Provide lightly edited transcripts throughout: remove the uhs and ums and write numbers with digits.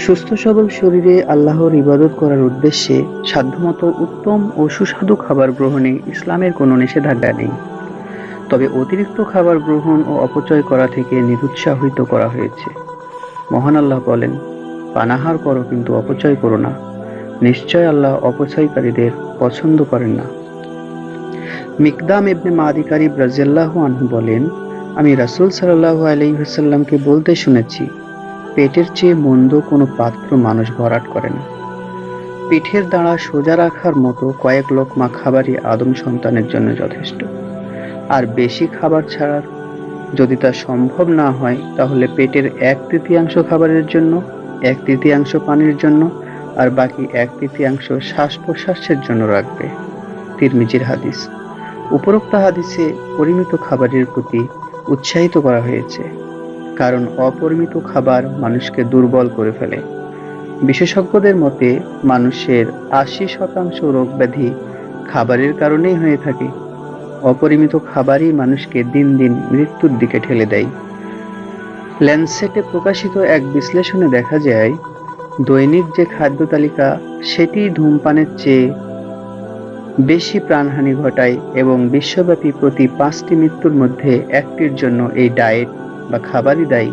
সুস্থ সবল শরীরে আল্লাহর ইবাদত করার উদ্দেশ্যে সাধ্যমতো উত্তম ও সুস্বাদু খাবার গ্রহণে ইসলামের কোনো নিষেধাজ্ঞা নেই। তবে অতিরিক্ত খাবার গ্রহণ ও অপচয় করা থেকে নিরুৎসাহিত করা হয়েছে। মহান আল্লাহ বলেন, পানাহার করো কিন্তু অপচয় করো না। নিশ্চয় আল্লাহ অপচয়কারীদের পছন্দ করেন না। মিকদাম ইবনে মাদি কারিব রাদিয়াল্লাহু আনহু বলেন, আমি রাসূল সাল্লাল্লাহু আলাইহি ওয়াসাল্লামকে বলতে শুনেছি, পেটের চেয়ে মন্দ কোনো পাত্র মানুষ ভরাট করে না। পিঠের দাঁড়া সোজা রাখার মতো কয়েক লোকমা খাবারই আদম সন্তানের জন্য যথেষ্ট। আর বেশি খাবার ছাড়ার যদি তা সম্ভব না হয়, তাহলে পেটের 1/3 খাবারের জন্য, 1/3 পানির জন্য, আর বাকি 1/3 শ্বাস প্রশ্বাসের জন্য রাখবে। তিরমিজির হাদিস। উপরোক্ত হাদিসে পরিমিত খাবারের প্রতি উৎসাহিত করা হয়েছে, কারণ অপরিমিত খাবার মানুষকে দুর্বল করে ফেলে। বিশেষজ্ঞদের মতে মানুষের 80% রোগ ব্যাধি খাবারের কারণেই হয়ে থাকে। অপরিমিত খাবারই মানুষকে দিন দিন মৃত্যুর দিকে ঠেলে দেয়। ল্যান্সেটে প্রকাশিত এক বিশ্লেষণে দেখা যায়, দৈনিক যে খাদ্য তালিকা সেটি ধূমপানের চেয়ে বেশি প্রাণহানি ঘটায় এবং বিশ্বব্যাপী প্রতি 5টি মৃত্যুর মধ্যে একটির জন্য এই ডায়েট বা খাবারই দায়ী।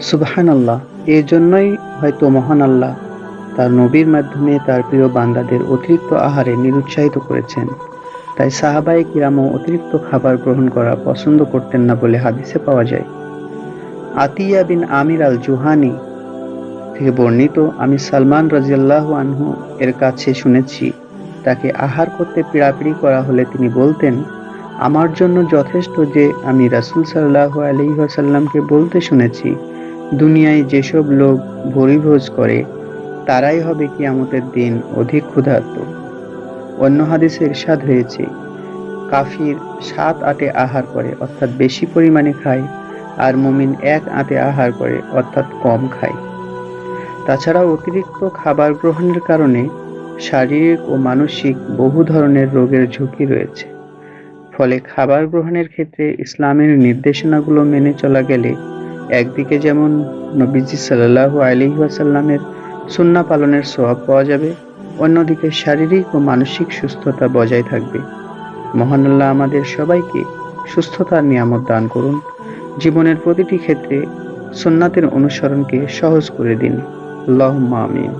সুবহানাল্লাহ। এর জন্যই হয়তো মহান আল্লাহ তার নবীর মাধ্যমে তার প্রিয় বান্দাদের অতিরিক্ত আহারে নিরুৎসাহিত করেছেন। তাই সাহাবায়ে কিরামও অতিরিক্ত খাবার গ্রহণ করা পছন্দ করতেন না বলে হাদিসে পাওয়া যায়। আতিয়া বিন আমির আল জুহানি থেকে বর্ণিত, আমি সালমান রাদিয়াল্লাহু আনহু এর কাছে শুনেছি, তাকে আহার করতে পীড়াপিড়ি করা হলে তিনি বলতেন, আমার জন্য যথেষ্ট যে আমি রাসূল সাল্লাল্লাহু আলাইহি ওয়াসাল্লামকে বলতে শুনেছি, দুনিয়ায় যেসব লোক ভোরিভোজ করে তারাই হবে কিয়ামতের দিন অধিক ক্ষুধার্ত। অন্য হাদিসে ইরশাদ হয়েছে, কাফির 7 আটে আহার করে অর্থাৎ বেশি পরিমাণে খায়, আর মুমিন 1 আঁতে আহার করে অর্থাৎ কম খায়। তাছাড়াও অতিরিক্ত খাবার গ্রহণের কারণে শারীরিক ও মানসিক বহু ধরনের রোগের ঝুঁকি রয়েছে। ফলে খাবার গ্রহণের ক্ষেত্রে ইসলামের নির্দেশনাগুলো মেনে চলা গেলে একদিকে যেমন নবীজি সাল্লাল্লাহু আলাইহি ওয়াসাল্লামের সুন্নাহ পালনের সওয়াব পাওয়া যাবে, অন্যদিকে শারীরিক ও মানসিক সুস্থতা বজায় থাকবে। মহান আল্লাহ আমাদের সবাইকে সুস্থতার নিয়ামত দান করুন। জীবনের প্রতিটি ক্ষেত্রে সুন্নাতের অনুসরণকে সহজ করে দিন। আল্লাহুম্মা আমিন।